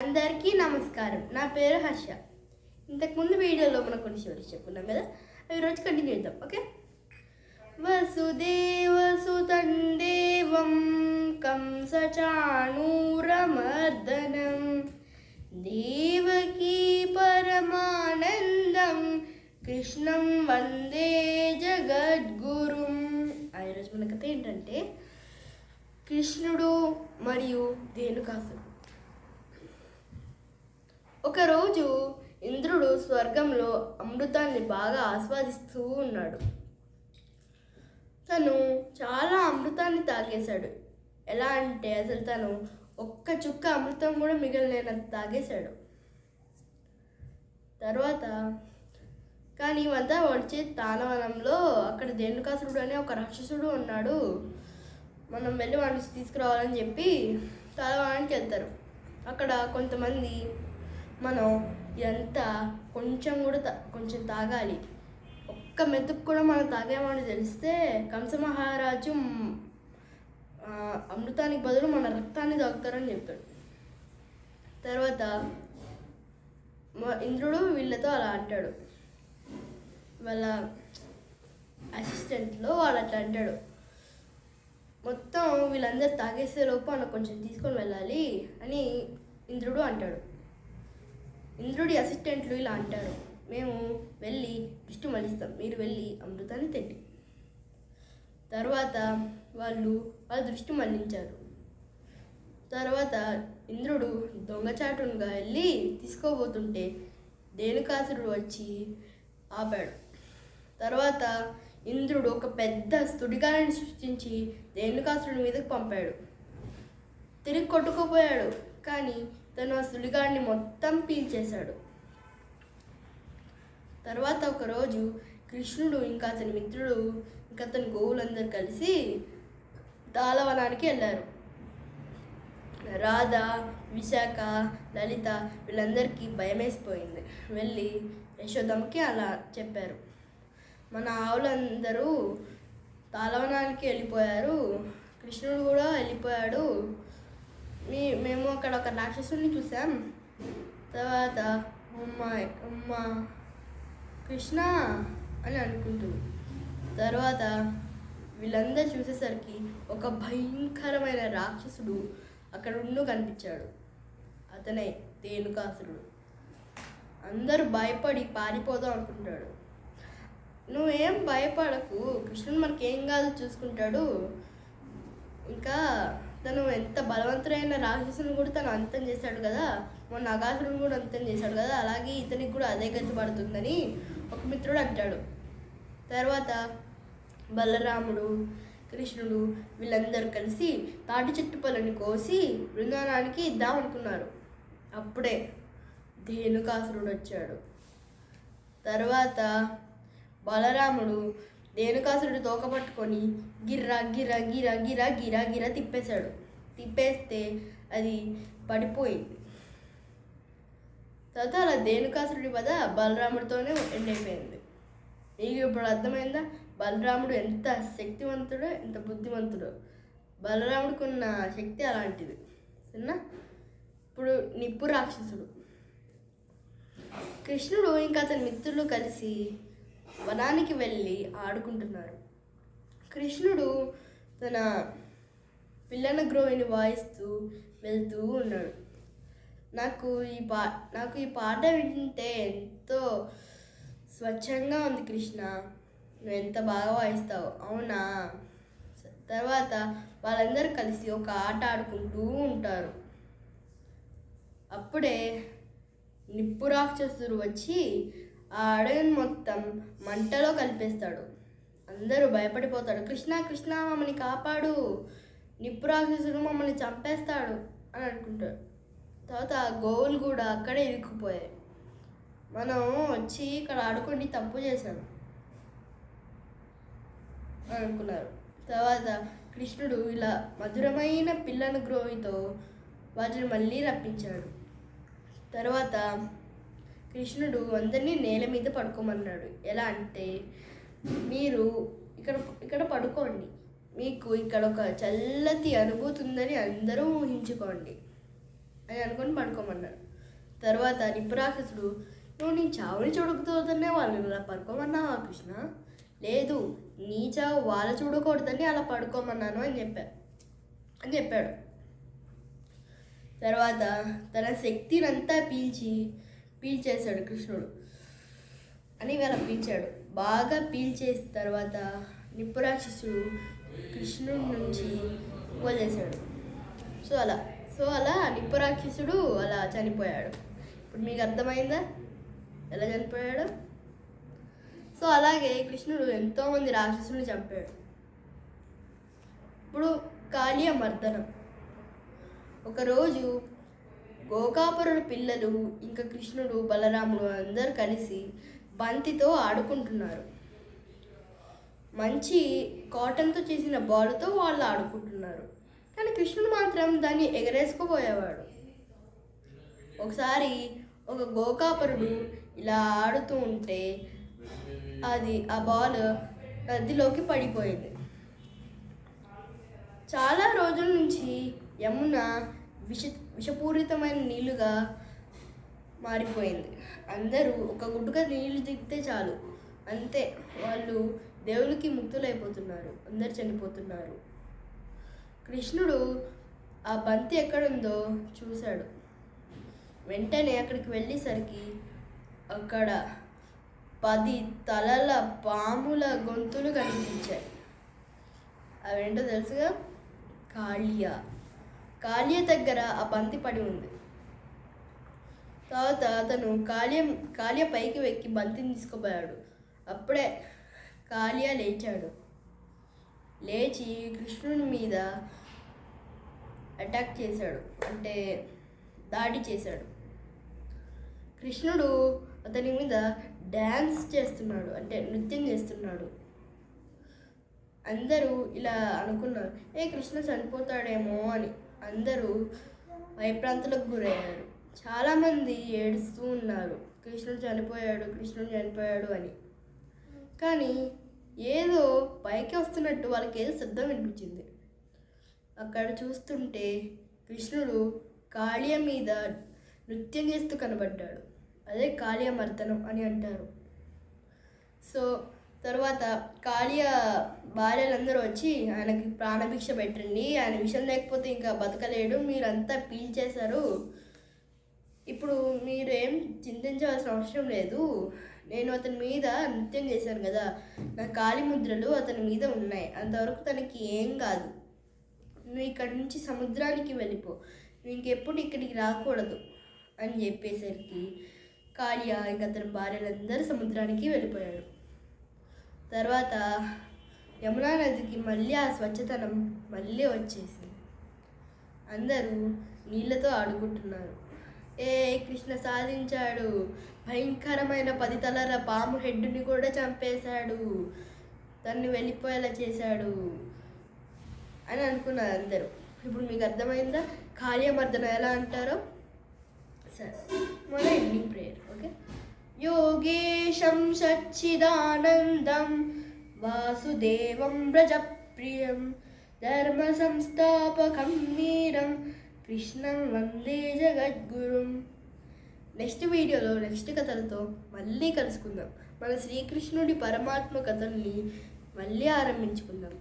అందరికీ నమస్కారం. నా పేరు హర్ష. ఇంతకుముందు వీడియోలో మనం కొన్ని స్టోరీస్ చెప్పుకున్నాం కదా, అవి ఈరోజు కంటిన్యూ చేద్దాం. ఓకే. వసుదేవసుతం దేవం కంసచాణూరమర్దనం దేవకీ పరమానందం కృష్ణం వందే జగద్గురుం. ఈరోజు మన కథ ఏంటంటే కృష్ణుడు మరియు ధేనుకాసుడు. ఒకరోజు ఇంద్రుడు స్వర్గంలో అమృతాన్ని బాగా ఆస్వాదిస్తూ ఉన్నాడు. తను చాలా అమృతాన్ని తాగేశాడు. ఎలా అంటే అసలు తను ఒక్క చుక్క అమృతం కూడా మిగలలేనంత తాగేశాడు. తర్వాత కానీ ఇవంతా వచ్చే తానవనంలో అక్కడ ధేనుకాసురుడు అనే ఒక రాక్షసుడు ఉన్నాడు. మనం వెళ్ళి వాడిని తీసుకురావాలని చెప్పి తాళవనానికి వెళ్తారు. అక్కడ కొంతమంది మనం ఇదంతా కొంచెం తాగాలి, ఒక్క మెతుకు కూడా మనం తాగామని తెలిస్తే కంసమహారాజు అమృతానికి బదులు మన రక్తాన్ని తాగుతారని చెప్తాడు. తర్వాత ఇంద్రుడు వీళ్ళతో అలా అంటాడు. వాళ్ళ అసిస్టెంట్లో వాడు అట్లా అంటాడు, మొత్తం వీళ్ళందరూ తాగేసే లోపు అన్న కొంచెం తీసుకొని వెళ్ళాలి అని ఇంద్రుడు అంటాడు. ఇంద్రుడి అసిస్టెంట్లు ఇలా అంటారు, మేము వెళ్ళి దృష్టి మళ్ళిస్తాం, మీరు వెళ్ళి అమృతాన్ని తెండి. తర్వాత వాళ్ళు దృష్టి మళ్ళించారు. తర్వాత ఇంద్రుడు దొంగచాటుగా వెళ్ళి తీసుకోబోతుంటే ధేనుకాసురుడు వచ్చి ఆపాడు. తర్వాత ఇంద్రుడు ఒక పెద్ద సుడిగాలిని సృష్టించి ధేనుకాసురుడి మీదకి పంపాడు. తిరిగి కొట్టుకుపోయాడు, కానీ తను ఆ సుడిగాడిని మొత్తం పీల్చేశాడు. తర్వాత ఒకరోజు కృష్ణుడు ఇంకా అతని మిత్రుడు ఇంకా అతని గోవులందరూ కలిసి తాళవనానికి వెళ్ళారు. రాధ, విశాఖ, లలిత వీళ్ళందరికీ భయమేసిపోయింది. వెళ్ళి యశోదమ్మకి అలా చెప్పారు, మన ఆవులందరూ తాళవనానికి వెళ్ళిపోయారు, కృష్ణుడు కూడా వెళ్ళిపోయాడు, మేము అక్కడ ఒక రాక్షసుని చూసాం. తర్వాత అమ్మ కృష్ణ అని అనుకుంటుంది. తర్వాత వీళ్ళందరూ చూసేసరికి ఒక భయంకరమైన రాక్షసుడు అక్కడ కనిపించాడు. అతనే ధేనుకాసురుడు. అందరూ భయపడి పారిపోదాం అనుకుంటాడు. నువ్వేం భయపడకు, కృష్ణుడు మనకేం కాదు చూసుకుంటాడు. ఇంకా తను ఎంత బలవంతుడైన రాక్షసుని కూడా తను అంతం చేశాడు కదా, మొన్న అగాసురుని కూడా అంతం చేశాడు కదా, అలాగే ఇతనికి కూడా అదే గతి పడుతుందని ఒక మిత్రుడు అంటాడు. తర్వాత బలరాముడు, కృష్ణుడు వీళ్ళందరూ కలిసి తాటి చెట్టు పళ్ళని కోసి బృందావనానికి ఇద్దామనుకున్నారు. అప్పుడే ధేనుకాసురుడు వచ్చాడు. తర్వాత బలరాముడు ధేనుకాసురుడు తోక పట్టుకొని గిర్రా గిర్రా గిరా గిరా గిరా గిరా తిప్పేశాడు. తిప్పేస్తే అది పడిపోయింది. తర్వాత అలా ధేనుకాసురుడి పద బలరాముడితోనే ఎండైపోయింది. నీకు ఇప్పుడు అర్థమైందా బలరాముడు ఎంత శక్తివంతుడో ఎంత బుద్ధివంతుడో. బలరాముడికి ఉన్న శక్తి అలాంటిది. సరేనా? ఇప్పుడు నిప్పు రాక్షసుడు. కృష్ణుడు ఇంకా అతని మిత్రులు కలిసి వనానికి వెళ్ళి ఆడుకుంటున్నారు. కృష్ణుడు తన పిల్లన గ్రోహిని వాయిస్తూ వెళ్తూ ఉన్నాడు. నాకు ఈ పాట వింటే ఎంతో స్వచ్ఛంగా ఉంది కృష్ణ, నువ్వు ఎంత బాగా వాయిస్తావు, అవునా? తర్వాత వాళ్ళందరూ కలిసి ఒక ఆట ఆడుకుంటూ ఉంటారు. అప్పుడే నిప్పు రాక్షసుడు వచ్చి ఆ అడవిని మొత్తం మంటలో కలిపేస్తాడు. అందరూ భయపడిపోతాడు. కృష్ణ కృష్ణ మమ్మల్ని కాపాడు, నిప్పు రాక్షసుడు మమ్మల్ని చంపేస్తాడు అని అనుకుంటాడు. తర్వాత ఆ గోవులు కూడా అక్కడే ఇరుక్కుపోయాయి. మనం వచ్చి ఇక్కడ ఆడుకొని తప్పు చేశాడు అని అనుకున్నారు. తర్వాత కృష్ణుడు ఇలా మధురమైన పిల్లను గ్రోహితో వాటిని మళ్ళీ రప్పించాడు. తర్వాత కృష్ణుడు అందరినీ నేల మీద పడుకోమన్నాడు. ఎలా అంటే, మీరు ఇక్కడ పడుకోండి, మీకు ఇక్కడ ఒక చల్లటి అనుభూతి ఉందని అందరూ ఊహించుకోండి. అని అనుకొని పడుకోమన్నాడు. తర్వాత నిప్పు రాక్షసుడు, నువ్వు నీ చావుని చూడకూడదనే వాళ్ళని అలా పడుకోమన్నావా కృష్ణ? లేదు, నీ చావు వాళ్ళ చూడకూడదని అలా పడుకోమన్నాను అని చెప్పాడు. తర్వాత తన శక్తిని అంతా పీల్చేశాడు కృష్ణుడు అని అలా పీల్చాడు. బాగా పీల్చేసిన తర్వాత నిప్పు రాక్షసుడు కృష్ణుడి నుంచి వదిలేశాడు. సో అలా నిప్పు రాక్షసుడు అలా చనిపోయాడు. ఇప్పుడు మీకు అర్థమైందా ఎలా చనిపోయాడు? సో అలాగే కృష్ణుడు ఎంతోమంది రాక్షసుని చంపాడు. ఇప్పుడు కాళీయ మర్దనం. ఒకరోజు గోకాపురుడు పిల్లలు ఇంకా కృష్ణుడు, బలరాముడు అందరూ కలిసి బంతితో ఆడుకుంటున్నారు. మంచి కాటన్తో చేసిన బాలుతో వాళ్ళు ఆడుకుంటున్నారు. కానీ కృష్ణుడు మాత్రం దాన్ని ఎగరేసుకుపోయేవాడు. ఒకసారి ఒక గోకాపరుడు ఇలా ఆడుతూ ఉంటే ఆ బాల్ నదిలోకి పడిపోయింది. చాలా రోజుల నుంచి యమున విషపూరితమైన నీళ్లుగా మారిపోయింది. అందరూ ఒక గుడ్డుగా నీళ్లు దిగితే చాలు, అంతే వాళ్ళు దేవుడికి ముక్తులైపోతున్నారు, అందరు చనిపోతున్నారు. కృష్ణుడు ఆ బంతి ఎక్కడుందో చూశాడు. వెంటనే అక్కడికి వెళ్ళేసరికి అక్కడ 10 తలల పాముల గొంతులు కనిపించాయి. అవేంటో తెలుసుగా, కాళీయ దగ్గర ఆ బంతి పడి ఉంది. తర్వాత అతను కాళీయ పైకి వెక్కి బంతిని తీసుకుపోయాడు. అప్పుడే కాళీయ లేచి కృష్ణుని మీద అటాక్ చేశాడు, అంటే దాడి చేశాడు. కృష్ణుడు అతని మీద డ్యాన్స్ చేస్తున్నాడు, అంటే నృత్యం చేస్తున్నాడు. అందరూ ఇలా అనుకున్నారు, కృష్ణ చనిపోతాడేమో అని. అందరూ భయప్రాంతులకు గురయ్యారు. చాలామంది ఏడుస్తూ ఉన్నారు, కృష్ణుడు చనిపోయాడు అని. కానీ ఏదో పైకి వస్తున్నట్టు వాళ్ళకి ఏదో శబ్దం వినిపించింది. అక్కడ చూస్తుంటే కృష్ణుడు కాళీయ మీద నృత్యం చేస్తూ కనబడ్డాడు. అదే కాళీయ మర్దనం అని అంటారు. సో తర్వాత కాళీయ భార్యలందరూ వచ్చి ఆయనకి ప్రాణభిక్ష పెట్టండి, ఆయన విషయం లేకపోతే ఇంకా బతకలేడు, మీరంతా పీల్చేశారు, ఇప్పుడు మీరేం చింతించవలసిన అవసరం లేదు, నేను అతని మీద నృత్యం చేశాను కదా, నా కాలి ముద్రలు అతని మీద ఉన్నాయి, అంతవరకు తనకి ఏం కాదు, నువ్వు ఇక్కడి నుంచి సముద్రానికి వెళ్ళిపో, నువ్వు ఇంకెప్పుడు ఇక్కడికి రాకూడదు అని చెప్పేసరికి కాళీయ ఇంకా అతని భార్యలందరూ సముద్రానికి వెళ్ళిపోయాడు. తర్వాత యమునా నదికి మళ్ళీ ఆ స్వచ్ఛతనం మళ్ళీ వచ్చేసింది. అందరూ నీళ్ళతో ఆడుకుంటున్నారు. కృష్ణ సాధించాడు, భయంకరమైన 10 తలల పాము హెడ్డుని కూడా చంపేశాడు, దాన్ని వెళ్ళిపోయేలా చేశాడు అని అనుకున్నారు అందరూ. ఇప్పుడు మీకు అర్థమైందా కాళీయ మర్దనం ఎలా అంటారో? సరే, మన ఎండింగ్ ప్రేయర్. ఓకే. యోగేశం సచ్చిదానందం వాసుదేవం వ్రజప్రియం ధర్మ సంస్థాపకం వీరం కృష్ణం వందే జగద్గురుం. నెక్స్ట్ వీడియోలో నెక్స్ట్ కథలతో మళ్ళీ కలుసుకుందాం. మన శ్రీకృష్ణుడి పరమాత్మ కథల్ని మళ్ళీ ఆరంభించుకుందాం.